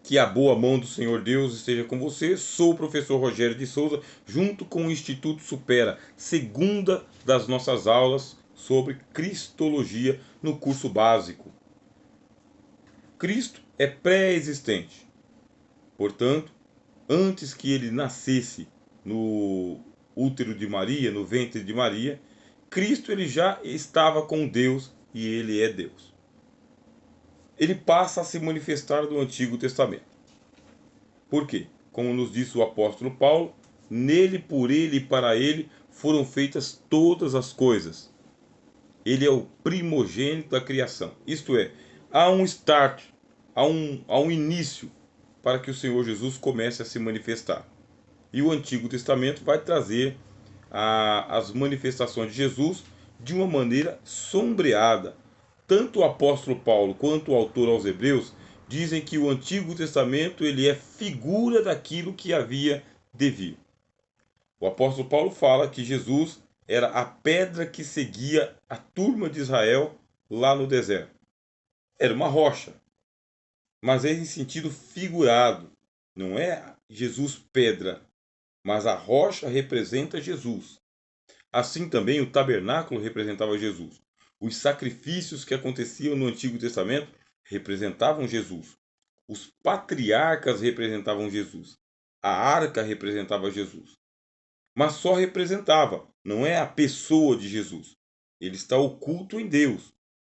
Que a boa mão do Senhor Deus esteja com você. Sou o professor Rogério de Souza, junto com o Instituto Supera, segunda das nossas aulas sobre Cristologia no curso básico. Cristo é pré-existente. Portanto, antes que ele nascesse no útero de Maria, no ventre de Maria, Cristo ele já estava com Deus e ele é Deus. Ele passa a se manifestar no Antigo Testamento. Por quê? Como nos disse o apóstolo Paulo, nele, por ele e para ele foram feitas todas as coisas. Ele é o primogênito da criação. Isto é, há um start, há um início para que o Senhor Jesus comece a se manifestar. E o Antigo Testamento vai trazer as manifestações de Jesus de uma maneira sombreada. Tanto o apóstolo Paulo quanto o autor aos Hebreus dizem que o Antigo Testamento ele é figura daquilo que havia de vir. O apóstolo Paulo fala que Jesus era a pedra que seguia a turma de Israel lá no deserto. Era uma rocha, mas é em sentido figurado. Não é Jesus pedra, mas a rocha representa Jesus. Assim também o tabernáculo representava Jesus. Os sacrifícios que aconteciam no Antigo Testamento representavam Jesus. Os patriarcas representavam Jesus. A arca representava Jesus. Mas só representava, não é a pessoa de Jesus. Ele está oculto em Deus.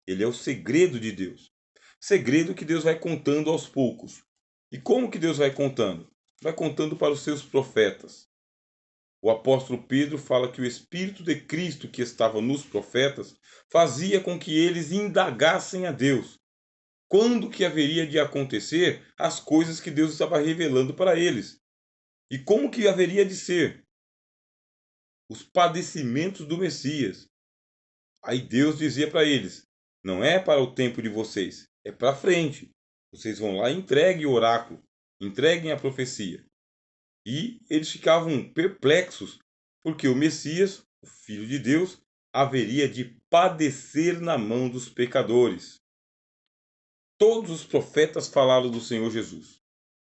Ele é o segredo de Deus. Segredo que Deus vai contando aos poucos. E como que Deus vai contando? Vai contando para os seus profetas. O apóstolo Pedro fala que o Espírito de Cristo que estava nos profetas fazia com que eles indagassem a Deus. Quando que haveria de acontecer as coisas que Deus estava revelando para eles? E como que haveria de ser? Os padecimentos do Messias. Aí Deus dizia para eles: não é para o tempo de vocês, é para frente. Vocês vão lá e entreguem o oráculo, entreguem a profecia. E eles ficavam perplexos, porque o Messias, o Filho de Deus, haveria de padecer na mão dos pecadores. Todos os profetas falaram do Senhor Jesus.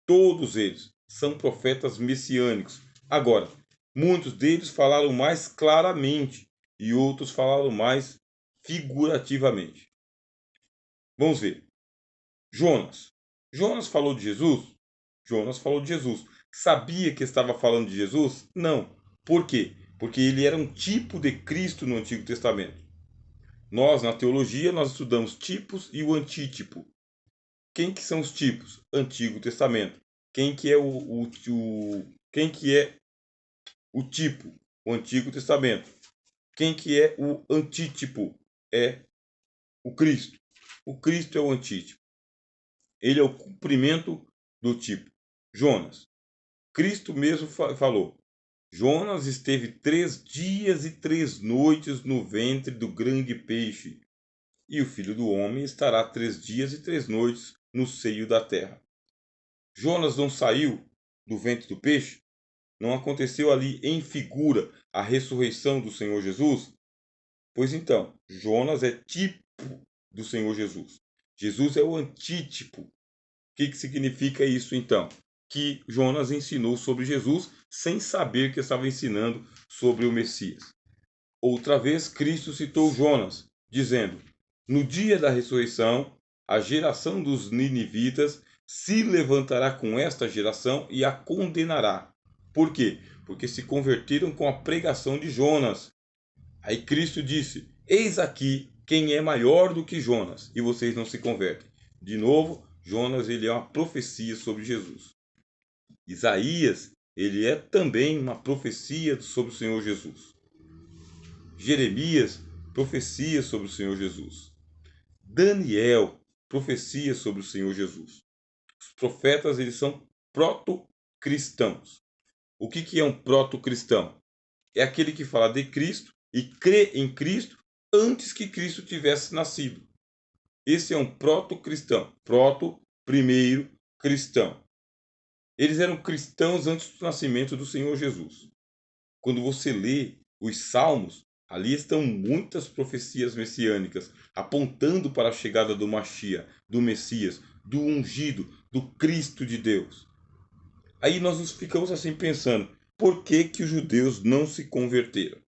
Todos eles são profetas messiânicos. Agora, muitos deles falaram mais claramente e outros falaram mais figurativamente. Vamos ver. Jonas. Jonas falou de Jesus? Jonas falou de Jesus. Sabia que estava falando de Jesus? Não. Por quê? Porque ele era um tipo de Cristo no Antigo Testamento. Nós, na teologia, nós estudamos tipos e o antítipo. Quem que são os tipos? Antigo Testamento. Quem que é quem que é o tipo? O Antigo Testamento. Quem que é o antítipo? É o Cristo. O Cristo é o antítipo. Ele é o cumprimento do tipo. Jonas. Cristo mesmo falou. Jonas esteve 3 dias e 3 noites no ventre do grande peixe, e o Filho do Homem estará 3 dias e 3 noites no seio da terra. Jonas não saiu do ventre do peixe? Não aconteceu ali em figura a ressurreição do Senhor Jesus? Pois então, Jonas é tipo do Senhor Jesus. Jesus é o antítipo. O que significa isso então? Que Jonas ensinou sobre Jesus sem saber que estava ensinando sobre o Messias. Outra vez, Cristo citou Jonas, dizendo: no dia da ressurreição, a geração dos ninivitas se levantará com esta geração e a condenará. Por quê? Porque se converteram com a pregação de Jonas. Aí Cristo disse: eis aqui quem é maior do que Jonas, e vocês não se convertem. De novo, Jonas ele é uma profecia sobre Jesus. Isaías, ele é também uma profecia sobre o Senhor Jesus. Jeremias, profecia sobre o Senhor Jesus. Daniel, profecia sobre o Senhor Jesus. Os profetas, eles são proto-cristãos. O que é um proto-cristão? É aquele que fala de Cristo e crê em Cristo antes que Cristo tivesse nascido. Esse é um proto-cristão. Proto, primeiro, cristão. Eles eram cristãos antes do nascimento do Senhor Jesus. Quando você lê os Salmos, ali estão muitas profecias messiânicas, apontando para a chegada do Mashiach, do Messias, do ungido, do Cristo de Deus. Aí nós ficamos assim pensando, por que que os judeus não se converteram?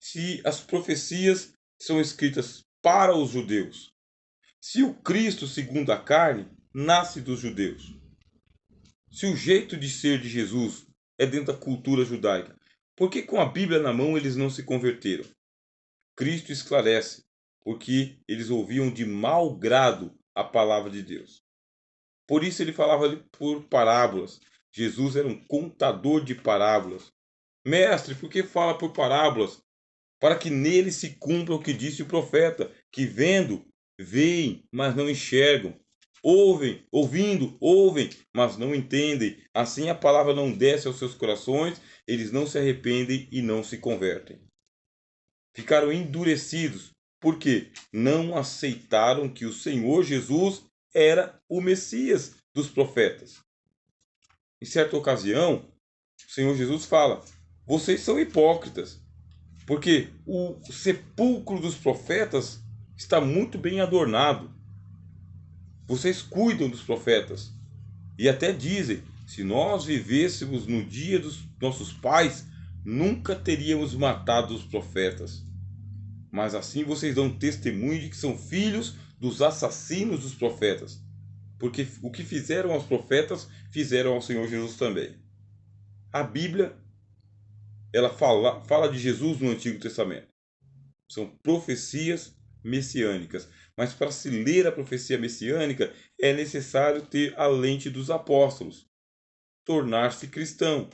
Se as profecias são escritas para os judeus, se o Cristo segundo a carne nasce dos judeus, se o jeito de ser de Jesus é dentro da cultura judaica, por que com a Bíblia na mão eles não se converteram? Cristo esclarece, porque eles ouviam de mau grado a palavra de Deus. Por isso ele falava por parábolas. Jesus era um contador de parábolas. Mestre, por que fala por parábolas? Para que nele se cumpra o que disse o profeta, que vendo, veem, mas não enxergam. Ouvem, ouvindo, ouvem, mas não entendem. Assim a palavra não desce aos seus corações, eles não se arrependem e não se convertem. Ficaram endurecidos, porque não aceitaram que o Senhor Jesus era o Messias dos profetas. Em certa ocasião, o Senhor Jesus fala: vocês são hipócritas, porque o sepulcro dos profetas está muito bem adornado. Vocês cuidam dos profetas. E até dizem: se nós vivêssemos no dia dos nossos pais, nunca teríamos matado os profetas. Mas assim vocês dão testemunho de que são filhos dos assassinos dos profetas. Porque o que fizeram aos profetas, fizeram ao Senhor Jesus também. A Bíblia, ela fala de Jesus no Antigo Testamento. São profecias messiânicas. Mas para se ler a profecia messiânica, é necessário ter a lente dos apóstolos. Tornar-se cristão.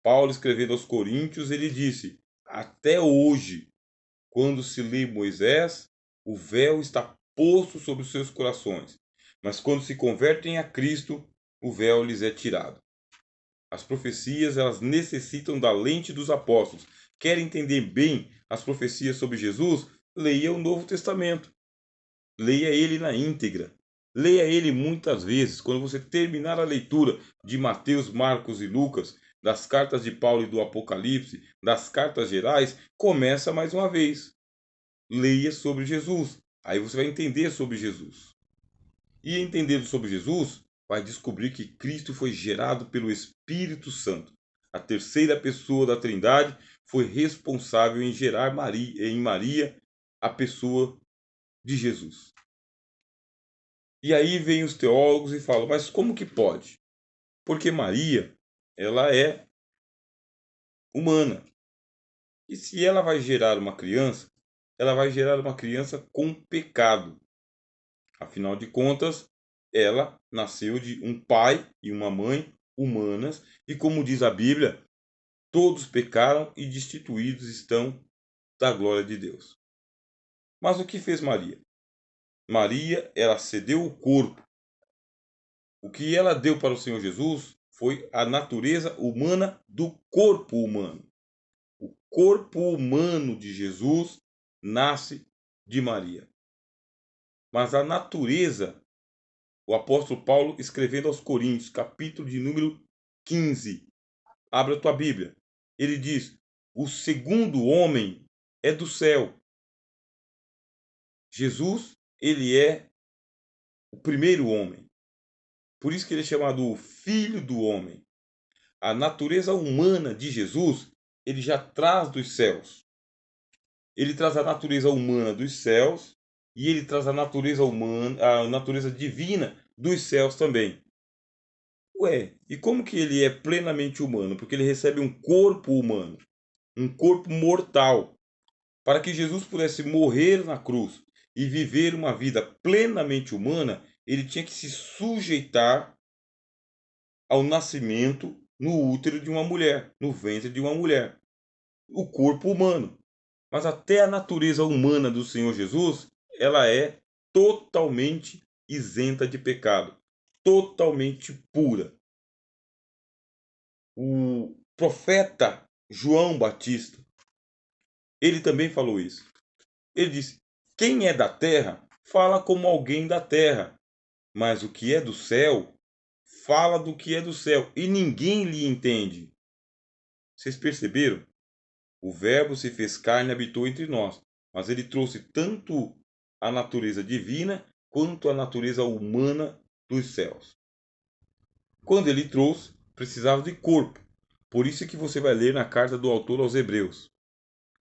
Paulo, escrevendo aos Coríntios, ele disse: até hoje, quando se lê Moisés, o véu está posto sobre os seus corações. Mas quando se convertem a Cristo, o véu lhes é tirado. As profecias, elas necessitam da lente dos apóstolos. Quer entender bem as profecias sobre Jesus? Leia o Novo Testamento. Leia ele na íntegra. Leia ele muitas vezes. Quando você terminar a leitura de Mateus, Marcos e Lucas, das cartas de Paulo e do Apocalipse, das cartas gerais, começa mais uma vez. Leia sobre Jesus. Aí você vai entender sobre Jesus. E entendendo sobre Jesus, vai descobrir que Cristo foi gerado pelo Espírito Santo. A terceira pessoa da Trindade foi responsável em gerar em Maria a pessoa de Jesus. E aí vem os teólogos e falam: mas como que pode? Porque Maria, ela é humana. E se ela vai gerar uma criança, ela vai gerar uma criança com pecado. Afinal de contas, ela nasceu de um pai e uma mãe humanas, e como diz a Bíblia, todos pecaram e destituídos estão da glória de Deus. Mas o que fez Maria? Maria, ela cedeu o corpo. O que ela deu para o Senhor Jesus foi a natureza humana do corpo humano. O corpo humano de Jesus nasce de Maria. Mas a natureza, o apóstolo Paulo escrevendo aos Coríntios, capítulo de número 15. Abra a tua Bíblia. Ele diz: o segundo homem é do céu. Jesus, ele é o primeiro homem. Por isso que ele é chamado o Filho do Homem. A natureza humana de Jesus, ele já traz dos céus. Ele traz a natureza humana dos céus e ele traz a natureza humana, a natureza divina dos céus também. Ué, e como que ele é plenamente humano? Porque ele recebe um corpo humano, um corpo mortal. Para que Jesus pudesse morrer na cruz e viver uma vida plenamente humana, ele tinha que se sujeitar ao nascimento no útero de uma mulher, no ventre de uma mulher. O corpo humano. Mas até a natureza humana do Senhor Jesus, ela é totalmente isenta de pecado, totalmente pura. O profeta João Batista, ele também falou isso. Ele disse: quem é da terra, fala como alguém da terra, mas o que é do céu, fala do que é do céu, e ninguém lhe entende. Vocês perceberam? O Verbo se fez carne e habitou entre nós, mas ele trouxe tanto a natureza divina quanto a natureza humana dos céus. Quando ele trouxe, precisava de corpo. Por isso é que você vai ler na carta do autor aos Hebreus.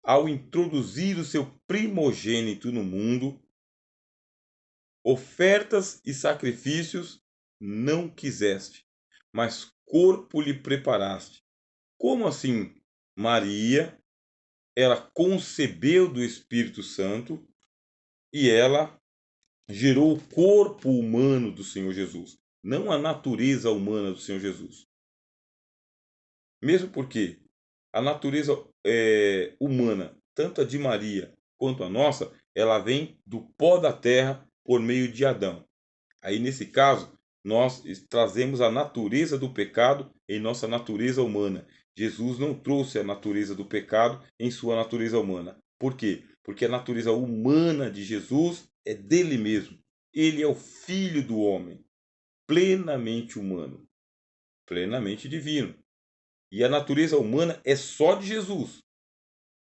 Ao introduzir o seu primogênito no mundo, ofertas e sacrifícios não quiseste, mas corpo lhe preparaste. Como assim? Maria, ela concebeu do Espírito Santo e ela gerou o corpo humano do Senhor Jesus, não a natureza humana do Senhor Jesus. Mesmo porque a natureza humana, tanto a de Maria quanto a nossa, ela vem do pó da terra por meio de Adão. Aí, nesse caso, nós trazemos a natureza do pecado em nossa natureza humana. Jesus não trouxe a natureza do pecado em sua natureza humana. Por quê? Porque a natureza humana de Jesus é dele mesmo. Ele é o Filho do homem, plenamente humano, plenamente divino. E a natureza humana é só de Jesus.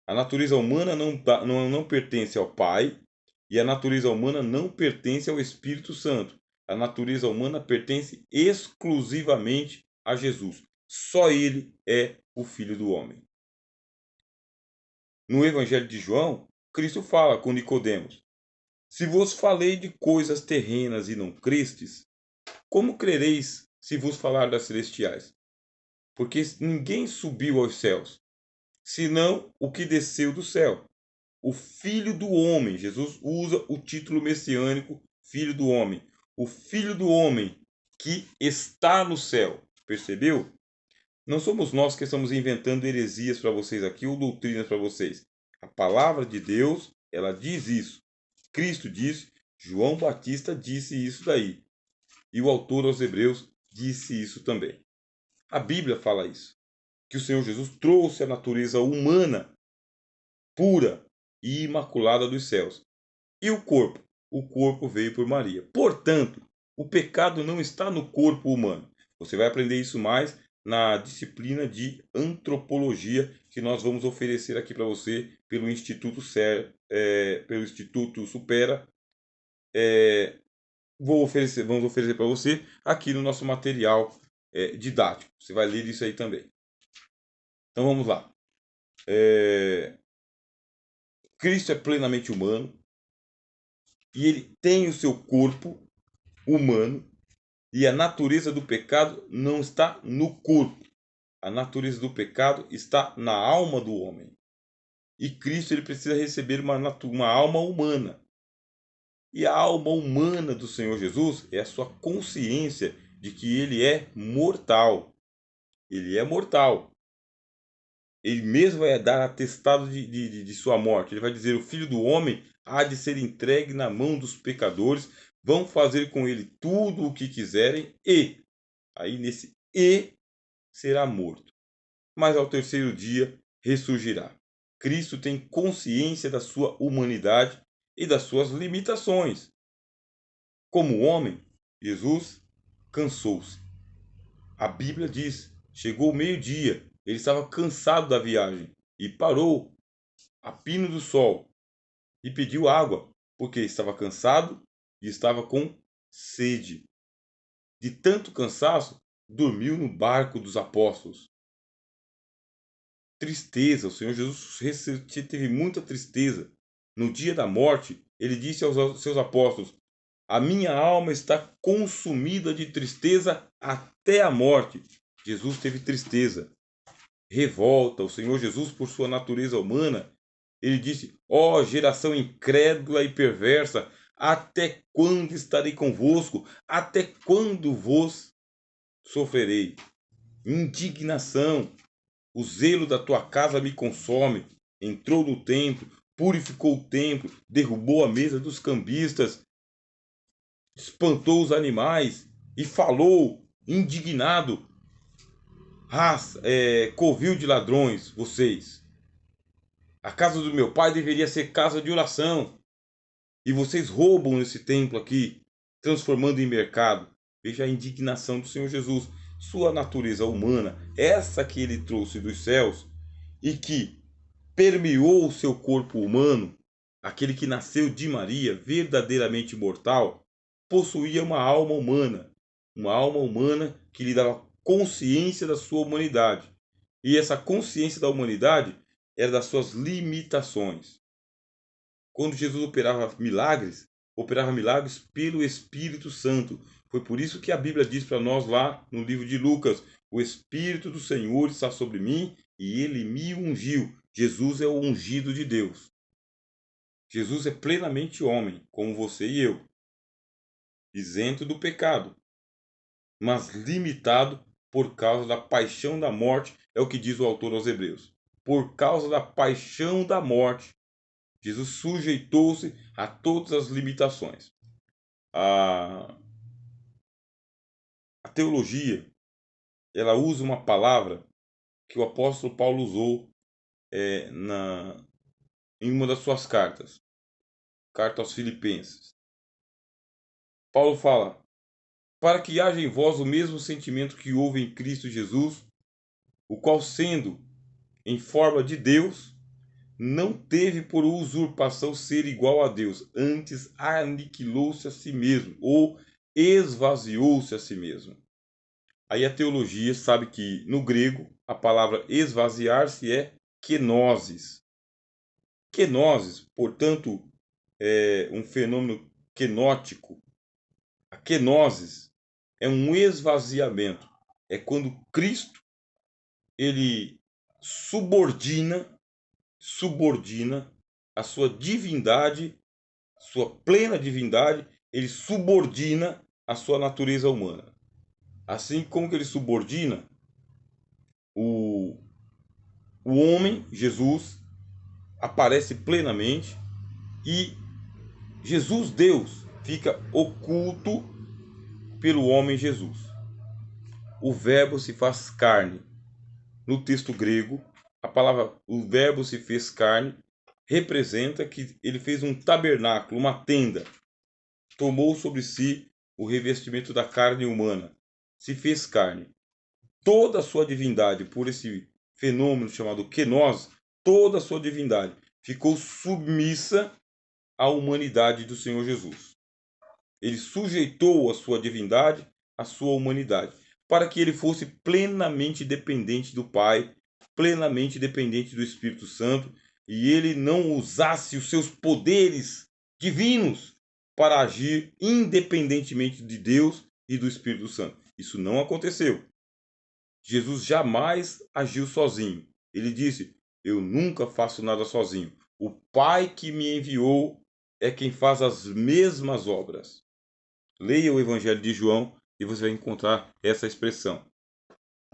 A natureza humana não pertence ao Pai e a natureza humana não pertence ao Espírito Santo. A natureza humana pertence exclusivamente a Jesus. Só ele é o Filho do homem. No Evangelho de João, Cristo fala com Nicodemos: se vos falei de coisas terrenas e não crestes, como crereis se vos falar das celestiais? Porque ninguém subiu aos céus, senão o que desceu do céu, o Filho do homem. Jesus usa o título messiânico Filho do homem. O Filho do homem que está no céu. Percebeu? Não somos nós que estamos inventando heresias para vocês aqui ou doutrinas para vocês. A palavra de Deus, ela diz isso. Cristo disse, João Batista disse isso daí. E o autor aos Hebreus disse isso também. A Bíblia fala isso. Que o Senhor Jesus trouxe a natureza humana pura e imaculada dos céus. E o corpo? O corpo veio por Maria. Portanto, o pecado não está no corpo humano. Você vai aprender isso mais na disciplina de antropologia que nós vamos oferecer aqui para você pelo Instituto pelo Instituto Supera. Vamos oferecer para você aqui no nosso material didático. Você vai ler isso aí também. Então vamos lá. Cristo é plenamente humano e ele tem o seu corpo humano e a natureza do pecado não está no corpo. A natureza do pecado está na alma do homem. E Cristo ele precisa receber uma alma humana. E a alma humana do Senhor Jesus é a sua consciência de que ele é mortal. Ele é mortal. Ele mesmo vai dar atestado de sua morte. Ele vai dizer: o Filho do Homem há de ser entregue na mão dos pecadores, vão fazer com ele tudo o que quiserem, e, aí nesse e, será morto. Mas ao terceiro dia ressurgirá. Cristo tem consciência da sua humanidade e das suas limitações. Como homem, Jesus cansou-se. A Bíblia diz: chegou o meio-dia, ele estava cansado da viagem e parou a pino do sol e pediu água, porque estava cansado e estava com sede. De tanto cansaço, dormiu no barco dos apóstolos. Tristeza, o Senhor Jesus teve muita tristeza. No dia da morte, ele disse aos seus apóstolos: a minha alma está consumida de tristeza até a morte. Jesus teve tristeza, revolta. O Senhor Jesus, por sua natureza humana, ele disse: ó geração incrédula e perversa, até quando estarei convosco? Até quando vos sofrerei? Indignação, o zelo da tua casa me consome. Entrou no templo, purificou o templo, derrubou a mesa dos cambistas, espantou os animais e falou, indignado: covil de ladrões, vocês. A casa do meu pai deveria ser casa de oração. E vocês roubam esse templo aqui, transformando em mercado. Veja a indignação do Senhor Jesus. Sua natureza humana, essa que ele trouxe dos céus e que permeou o seu corpo humano, aquele que nasceu de Maria, verdadeiramente mortal, possuía uma alma humana que lhe dava consciência da sua humanidade. E essa consciência da humanidade era das suas limitações. Quando Jesus operava milagres pelo Espírito Santo. Foi por isso que a Bíblia diz para nós lá no livro de Lucas: o Espírito do Senhor está sobre mim e ele me ungiu. Jesus é o ungido de Deus. Jesus é plenamente homem, como você e eu, isento do pecado, mas limitado por causa da paixão da morte, é o que diz o autor aos Hebreus. Por causa da paixão da morte, Jesus sujeitou-se a todas as limitações. A teologia, ela usa uma palavra que o apóstolo Paulo usou em uma das suas cartas, carta aos Filipenses. Paulo fala: para que haja em vós o mesmo sentimento que houve em Cristo Jesus, o qual, sendo em forma de Deus, não teve por usurpação ser igual a Deus, antes aniquilou-se a si mesmo, ou esvaziou-se a si mesmo. Aí a teologia sabe que no grego a palavra esvaziar-se é kenosis. Kenosis, portanto, é um fenômeno kenótico. A kenosis é um esvaziamento. É quando Cristo ele subordina a sua divindade, sua plena divindade, ele subordina a sua natureza humana. Assim como que ele subordina o homem, Jesus, aparece plenamente e Jesus, Deus, fica oculto pelo homem Jesus. O verbo se faz carne. No texto grego, a palavra o verbo se fez carne representa que ele fez um tabernáculo, uma tenda. Tomou sobre si o revestimento da carne humana. Se fez carne. Toda a sua divindade, por esse fenômeno chamado kenosis, toda a sua divindade ficou submissa à humanidade do Senhor Jesus. Ele sujeitou a sua divindade à sua humanidade, para que ele fosse plenamente dependente do Pai, plenamente dependente do Espírito Santo, e ele não usasse os seus poderes divinos para agir independentemente de Deus e do Espírito Santo. Isso não aconteceu. Jesus jamais agiu sozinho. Ele disse: eu nunca faço nada sozinho. O Pai que me enviou é quem faz as mesmas obras. Leia o Evangelho de João e você vai encontrar essa expressão.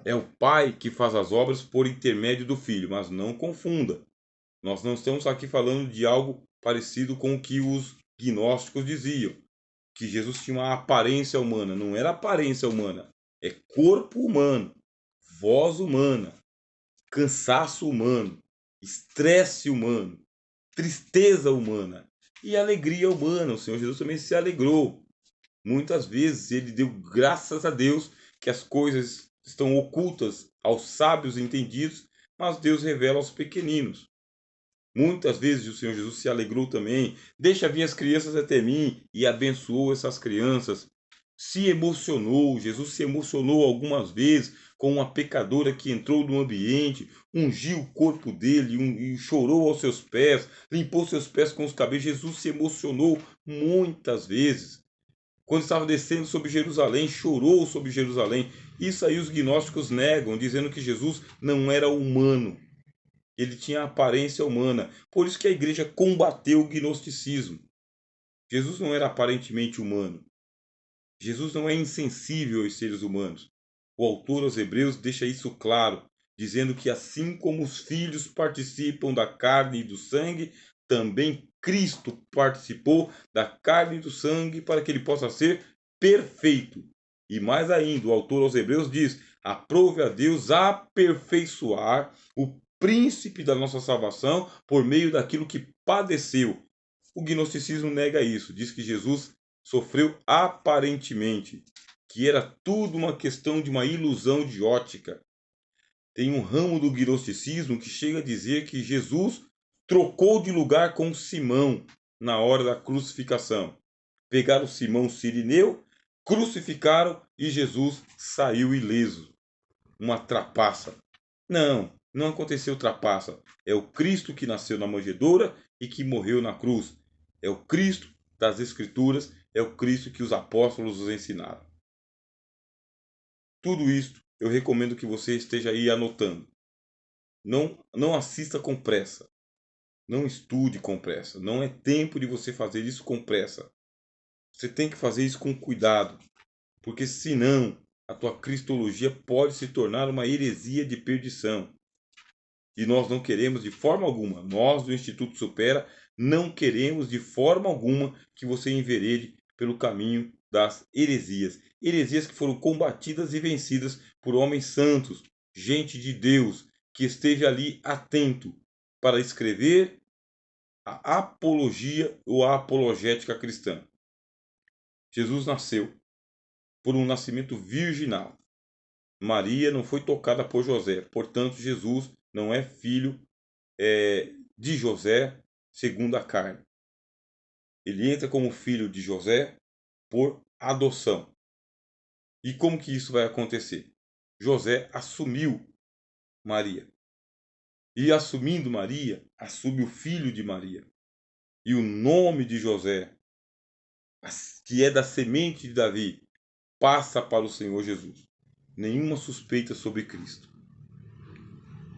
É o Pai que faz as obras por intermédio do Filho, mas não confunda. Nós não estamos aqui falando de algo parecido com o que os gnósticos diziam, que Jesus tinha uma aparência humana. Não era aparência humana, é corpo humano, voz humana, cansaço humano, estresse humano, tristeza humana e alegria humana. O Senhor Jesus também se alegrou. Muitas vezes ele deu graças a Deus que as coisas estão ocultas aos sábios entendidos, mas Deus revela aos pequeninos. Muitas vezes o Senhor Jesus se alegrou também. Deixa vir as crianças até mim e abençoou essas crianças. Se emocionou, Jesus se emocionou algumas vezes com uma pecadora que entrou no ambiente, ungiu o corpo dele e chorou aos seus pés, limpou seus pés com os cabelos. Jesus se emocionou muitas vezes. Quando estava descendo sobre Jerusalém, chorou sobre Jerusalém. Isso aí os gnósticos negam, dizendo que Jesus não era humano. Ele tinha aparência humana. Por isso que a igreja combateu o gnosticismo. Jesus não era aparentemente humano. Jesus não é insensível aos seres humanos. O autor aos Hebreus deixa isso claro, dizendo que assim como os filhos participam da carne e do sangue, também Cristo participou da carne e do sangue para que ele possa ser perfeito. E mais ainda, o autor aos Hebreus diz: aprove a Deus aperfeiçoar o príncipe da nossa salvação por meio daquilo que padeceu. O gnosticismo nega isso, diz que Jesus sofreu aparentemente, que era tudo uma questão de uma ilusão de ótica. Tem um ramo do gnosticismo que chega a dizer que Jesus trocou de lugar com Simão na hora da crucificação. Pegaram Simão Cirineu, crucificaram e Jesus saiu ileso. Uma trapaça. Não, não aconteceu trapaça. É o Cristo que nasceu na manjedoura e que morreu na cruz. É o Cristo das Escrituras, é o Cristo que os apóstolos nos ensinaram. Tudo isso eu recomendo que você esteja aí anotando. Não assista com pressa. Não estude com pressa. Não é tempo de você fazer isso com pressa. Você tem que fazer isso com cuidado, porque senão a tua cristologia pode se tornar uma heresia de perdição. E nós não queremos de forma alguma, nós do Instituto Supera, não queremos de forma alguma que você enverede pelo caminho das heresias. Heresias que foram combatidas e vencidas por homens santos, gente de Deus, que esteve ali atento para escrever a apologia ou a apologética cristã. Jesus nasceu por um nascimento virginal. Maria não foi tocada por José, portanto, Jesus não é filho de José segundo a carne. Ele entra como filho de José por adoção. E como que isso vai acontecer? José assumiu Maria. E assumindo Maria, assume o filho de Maria. E o nome de José, que é da semente de Davi, passa para o Senhor Jesus. Nenhuma suspeita sobre Cristo.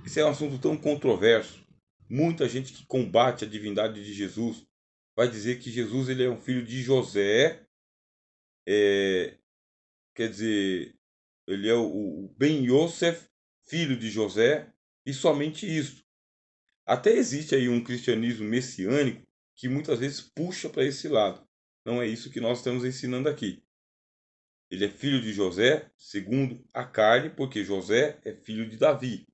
Esse é um assunto tão controverso. Muita gente que combate a divindade de Jesus vai dizer que Jesus ele é um filho de José, quer dizer, ele é o Ben Yosef, filho de José, e somente isso. Até existe aí um cristianismo messiânico que muitas vezes puxa para esse lado. Não é isso que nós estamos ensinando aqui. Ele é filho de José, segundo a carne, porque José é filho de Davi.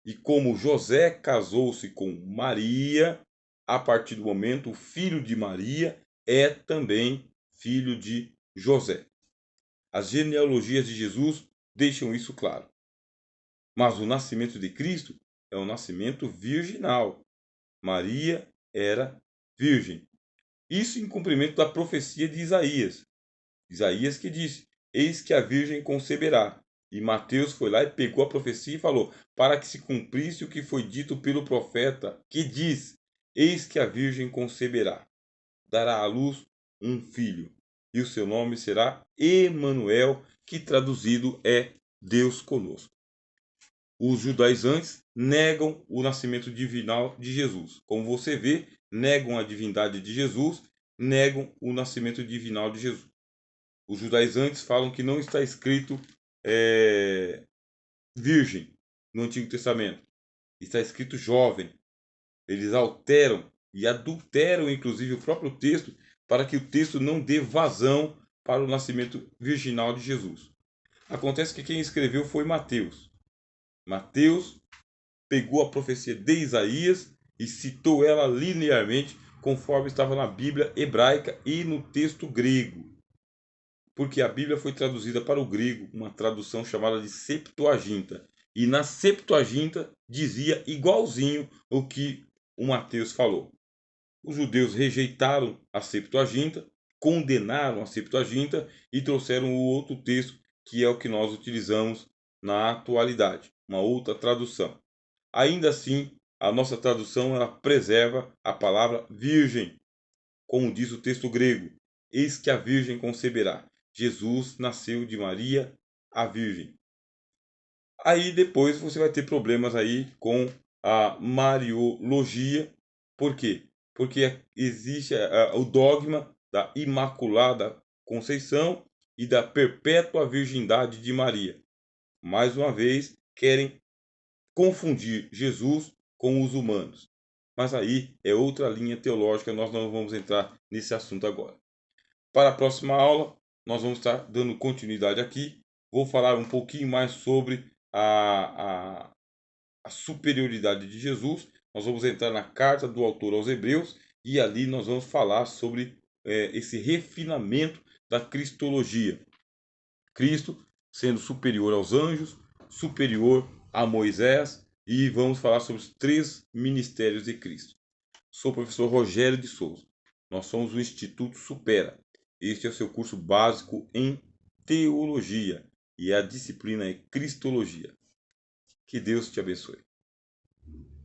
E como José casou-se com Maria, a partir do momento, o filho de Maria é também filho de José. As genealogias de Jesus deixam isso claro. Mas o nascimento de Cristo é um nascimento virginal. Maria era virgem. Isso em cumprimento da profecia de Isaías. Isaías que disse: Eis que a virgem conceberá. E Mateus foi lá e pegou a profecia e falou: para que se cumprisse o que foi dito pelo profeta, que diz: Eis que a virgem conceberá, dará à luz um filho, e o seu nome será Emanuel, que traduzido é Deus conosco. Os judaizantes negam o nascimento divinal de Jesus. Como você vê, negam a divindade de Jesus, negam o nascimento divinal de Jesus. Os judaizantes falam que não está escrito virgem no Antigo Testamento. Está escrito jovem. Eles alteram e adulteram, inclusive, o próprio texto para que o texto não dê vazão para o nascimento virginal de Jesus. Acontece que quem escreveu foi Mateus. Mateus pegou a profecia de Isaías e citou ela linearmente conforme estava na Bíblia hebraica e no texto grego. Porque a Bíblia foi traduzida para o grego, uma tradução chamada de Septuaginta. E na Septuaginta dizia igualzinho o que o Mateus falou. Os judeus rejeitaram a Septuaginta, condenaram a Septuaginta e trouxeram o outro texto, que é o que nós utilizamos na atualidade, uma outra tradução. Ainda assim, a nossa tradução ela preserva a palavra virgem, como diz o texto grego: Eis que a virgem conceberá. Jesus nasceu de Maria, a virgem. Aí depois você vai ter problemas aí com a Mariologia. Por quê? Porque existe o dogma da Imaculada Conceição e da Perpétua Virgindade de Maria. Mais uma vez, querem confundir Jesus com os humanos. Mas aí é outra linha teológica, nós não vamos entrar nesse assunto agora. Para a próxima aula, nós vamos estar dando continuidade aqui. Vou falar um pouquinho mais sobre a superioridade de Jesus. Nós vamos entrar na carta do autor aos Hebreus e ali nós vamos falar sobre esse refinamento da cristologia. Cristo sendo superior aos anjos, superior a Moisés, e vamos falar sobre os 3 ministérios de Cristo. Sou o professor Rogério de Souza. Nós somos o Instituto Supera. Este é o seu curso básico em teologia e a disciplina é Cristologia. Que Deus te abençoe.